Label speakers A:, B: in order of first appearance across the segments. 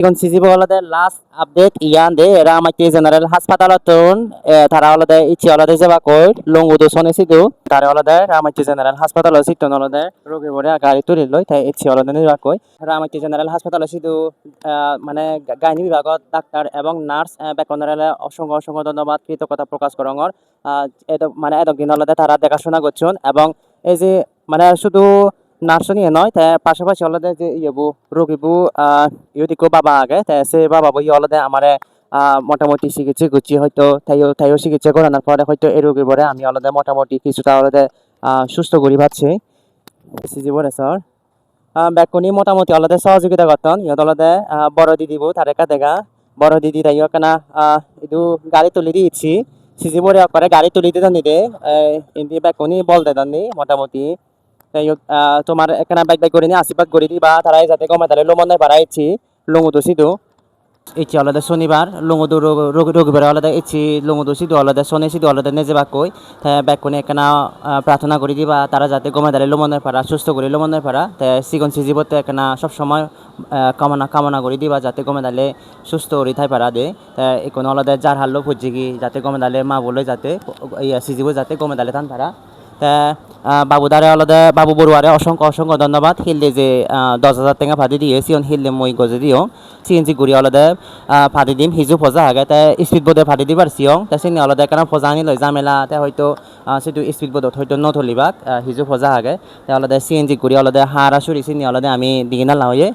A: এখন সিজিবি হলদে last update ইয়ান দে এরা আমাকে জেনারেল হাসপাতালতন তারা হলদে ইচ্ছি হলদে যাবা কই লঙ্গুদো সনেছিদু তারা হলদে রামাইতি জেনারেল হাসপাতাল সিটন হলদে রোগী বড়ে গাড়ি তুলি লই তাই ইচ্ছি হলদে নিবা কই রামাইতি জেনারেল হাসপাতাল সিধু মানে গাইনি বিভাগত ডাক্তার এবং নার্স বেকনারেলে অসংখ্য অসংখ্য ধন্যবাদ কৃতজ্ঞতা প্রকাশ করঙর মানে এতদিন হলদে তারা দেখাশোনা করছেন এবং এই যে মানে শুধু নার্স নিয়ে নয় তাই পাশাপাশি হলদে যে ইয়েবু রোগীবু ইউদিকো বাবা আগে তাই সে বাবা বই হলদে আমারে মোটামুটি চিকিৎসা করছি হয়তো তাইও চিকিৎসা করানোর পরে হয়তো এই রোগীর পরে আমি হলদে মোটামুটি কিছুটা হলদে সুস্থ করি পাচ্ছি সিজি বলে স্যার ব্যাকুনি মোটামুটি হলদে সহযোগিতা করতেন ইহত হলদে বড় দিদিবু তারে দেখা বড় দিদি তাইও কেনা ইদু গাড়ি তুলি দিয়েছি সিজি বলে করে গাড়ি তুলি দিতে নিদে ইন্দি ব্যাকুনি বল দেদানি মোটামুটি তাই তোমার এখানে বাইক বাইক করে নিয়ে আশীর্বাদ করে দিবা তারাই যাতে কমে তাহলে লোমনে বাড়াইছি লঙ্গুদো সিধু ইচ্ছি আলাদা শনিবার লঙ্গুদো রবিবার আলাদা ইচ্ছি লঙ্গুদো সিধু আলাদা শনি সিধু আলাদা নেজে বাকই তাই ব্যাক করে এখানে প্রার্থনা করে দিবা তারা যাতে কমে তাহলে লোমনে পারা সুস্থ করে লোমনে পারা তাই সিগন সিজিবতে এখানে সবসময় কামনা করে দিবা যাতে কমে তাহলে সুস্থ করে থাই পারা দে তাই এখন আলাদা যার হাল্লো ফুজিগি যাতে কমে তাহলে মা বলে যাতে সিজিব যাতে কমে তাহলে থান পারা বাবু দারে আলাদা বাবু বড়ুয়ারে অসংখ্য অসংখ্য ধন্যবাদ হিললে যে 10,000 টাকা ফাদি দিয়ে সিয়ন হিললে মই গজে দিও সিএনজি গুড়ি আলাদা ফাদি দিম হিজু ফজা হাগে তাই স্পিড বোর্ডে ফাদি দিবার সিয়ং তাই সিনি আলাদা কেন ফজা আনি লই জামেলা তাই হয়তো সেটু স্পিড বোর্ডত হয়তো নথলিবাক হিজু ফজা হাগে তাই আলাদা সিএনজি গুড়ি আলাদা হারা সুরি সিনি আলাদা আমি দিগিনা লাউয়ে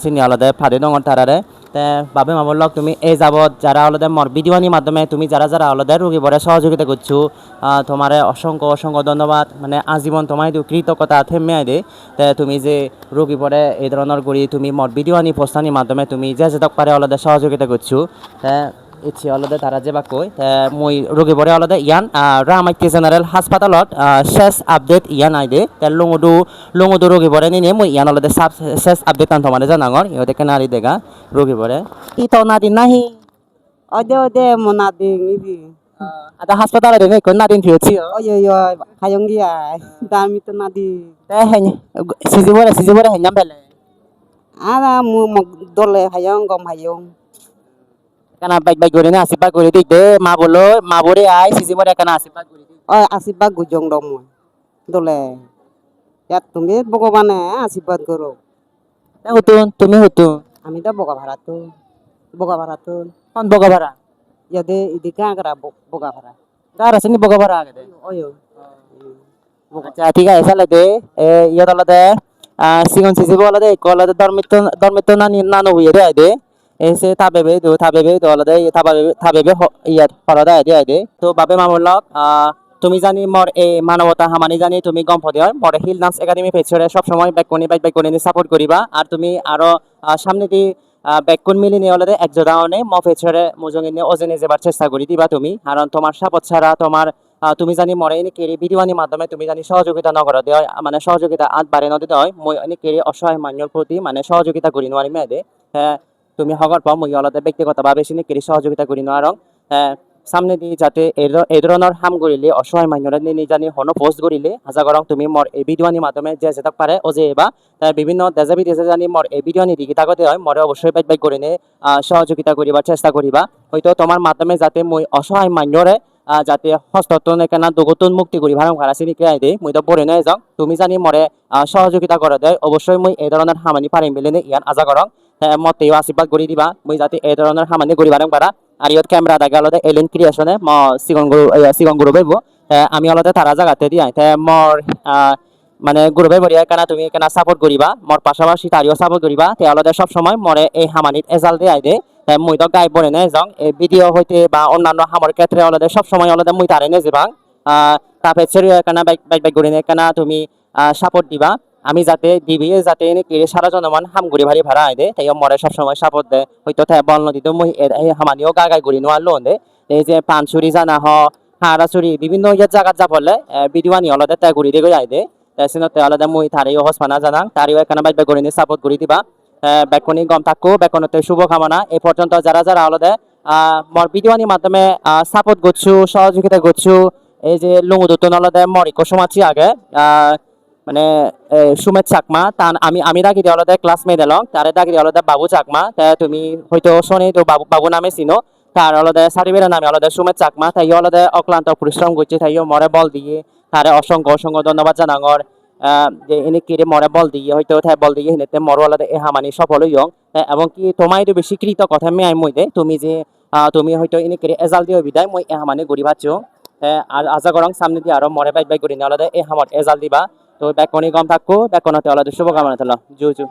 A: সিনি আলাদা ফাদি ডঙর তারারে তে বাবে মামুর লগ তুমি এই যাবত যারা আলাদা মর ভিডিওনির মাধ্যমে তুমি যারা যারা আলাদা রোগী বরে সহযোগিতা করছো তোমারে অসংখ্য অসংখ্য ধন্যবাদ মানে আজীবন তোমায় কৃতজ্ঞতা থেমে দে তে তুমি যে রোগী পরে এই ধরনের করি তুমি মর ভিডিওনি পোস্টানির মাধ্যমে তুমি যে যেতক পারে আলাদা সহযোগিতা করছো তে ইচ্ছে আলাদা তারা যে বা কই মই রোগী পরে আলাদা ইয়ান রামাইতি জেনারেল হাসপাতালত শেষ আপডেট ইয়ান আইদে তে লঙুদু রোগী পরে নিয়ে মই ইয়ান আলাদা শেষ আপডেট আন তোমারে জানাঙর ইহতে কেনারি দেখা রোগী পরে ই তো নাদিন নাহি
B: Ode monading ibi.
A: ada হাসপাতালে দেবে কোন নাদিন ফিউছি
B: Oyo yo hayong dia. Dami to nadi.
A: তে হেন সিজি বরে হেন নাম্বেলে
B: Ada mu mok dole hayong gom hayong.
A: কেন বাইক বাইক করে না আশীর্বাদ করে দিক দে মা বলে আয় সিজি বরে কেন আশীর্বাদ করে দিক
B: Oy asibag gujong dom. Dole. Ya তুমি ভগবানে আশীর্বাদ করো
A: তে হুতুন তুমি হুতুন
B: আমি তো বগা ভাড়া তো
A: কোন বগা ভাড়া
B: ইয়াদে ইদিকা করা বগা ভাড়া
A: গার আছে নি বগা ভাড়া আগে দে
B: ওয়ো
A: আচ্ছা ঠিক আছে সালে দে ইয়া দলা দে সিগন সিজি বলা দে কলা দে ধর্মিত নানো হইয়ে দে দে এসে থাবেবে দলা দে থাবেবে ইয়া ফলা দে দে তো বাবে মামুলক তুমি জানি মর এই মানবতা হামানি জানি তুমি গম ফদি হয় মর হিল ডান্স একাডেমি পেছরে সব সময় বাইক কোনি সাপোর্ট করিবা আর তুমি আরো সামনে দি ব্যাকুন মিলি নিয়ে হলে এক জোড়াওনে ম পেছরে মুজঙ্গি নিয়ে ওজনে যাবার চেষ্টা করি দিবা তুমি কারণ তোমার সাপোর্ট ছাড়া তোমার তুমি জানি মরে এনে কেরি ভিডিওনির মাধ্যমে তুমি জানি সহযোগিতা নকরা দেয় মানে সহযোগিতা আজ বাড়ে নদী হয় মই এনে কেরি অসহায় মানুষের প্রতি মানে সহযোগিতা করি নোৱাৰিম দে তুমি হগর পাও মই অলতে ব্যক্তিগতভাৱে চিনি কেরি সহযোগিতা করি নোৱাৰং সামনে দি যাতে এই ধরনের হাম করিলে অসহায় মানুষরা নিজানি হনো পোস্ট করিলে আশা করং তুমি মর এই ভিডিওনির মাধ্যমে যে যেতক পারে ও যে এবা বিভিন্ন দেশে বিদেশে জানি মর এই ভিডিওনি দিকে তাকতে হয় মরে অবশ্যই বাইক করে নে সহযোগিতা করিবার চেষ্টা করিবা হয়তো তোমার মাধ্যমে যাতে মই অসহায় মানুষরে যাতে হস্ততন এখানে দুগতন মুক্তি করি ভারম খারাসি নিকে আই দে মই তো পড়ে নাই যাও তুমি জানি মরে সহযোগিতা করে দেয় অবশ্যই মই এই ধরনের হামানি পারিম বলে ইয়ান আশা করং মতেও আশীর্বাদ করি দিবা মই যাতে এই ধরনের হামানি করি ভারম পারা আর ইয়ত ক্যামেরা দেখা আলাদা এলিন ক্রিয়েশনে সিগন গুরু বাইব আমি আলাদা তারা জায়গাতে দিই মর মানে গুরু ভাই বরিয়া কেনা তুমি কেনা সাপোর্ট করিবা মর পাশাপাশি তারিও সাপোর্ট করিবা তে আলাদা সব সময় মরে এই হামানিত এজাল দিয়ে আই দে মই তো গাই বনে নাই যাও এই ভিডিও হইতে বা অন্যান্য হামর ক্ষেত্রে আলাদা সব সময় আলাদা মই তারে নে যাবাং তাপে ছেড়ে কেনা বাইক গড়ি নে কেনা তুমি সাপোর্ট দিবা আমি যাতে দিবি যাতে এনে কেড়ে সারা জনমান হাম ঘুরি ভারি ভাড়া আই দে তাই মরে সবসময় সাপোর্ট দে হয়তো তাই বল নদীতে মই হামানিও গাগাই ঘুরি নোয়ার লোন দে এই যে পানচুরি জানা হ হারাচুরি বিভিন্ন ইয়াত জায়গাত যা বললে বিদিওয়ানি আলাদা তাই ঘুরি দিয়ে আই দে তাই আলাদা মই তারিও হসপানা জানাং তারিও এখানে বাইক ঘুরি নে সাপোর্ট করি দিবা বেকনি গম থাকো বেকনতে শুভকামনা এই পর্যন্ত যারা যারা আলাদা মর বিদিওয়ানির মাধ্যমে সাপোর্ট করছো সহযোগিতা করছো এই যে লুঙ্গুদুতন আলাদা মরি কসমাছি আগে মানে সুমেত চাকমা তান আমি ডাকি দিয়ে অলদে ক্লাসমেট এলং তারে ডাকি দিয়ে অলদে বাবু চাকমা তা তুমি হয়তো শোনে তো বাবু বাবু নামে চিনো তার অলদে সার্টিফিকেটের নামে অলদে সুমেত চাকমা তাই অলদে অক্লান্ত পরিশ্রম করছে তাই মরে বল দিয়ে তারে অসংখ্য অসংখ্য ধন্যবাদ জানাঙর যে এনে কিরে মরে বল দিয়ে হয়তো তাই বল দিয়ে হেনেতে মরো অলদে এ হামানি সফল হইয়ং এবং কি তোমার একটু বেশি কৃত কথা মেয়াই মইদে তুমি যে তুমি হয়তো এনে কিরে এজাল দিয়ে বিদায় মই এ হামানি গড়ি পাচ্ছো আর আশা করং সামনে দিয়ে আরো মরে বাইক বাইক করি না অলদে এ হামত এজাল দিবা তো ব্যাকনি গম থাকো ব্যাকনতে অলদে শুভকামনা থাকলো জু জু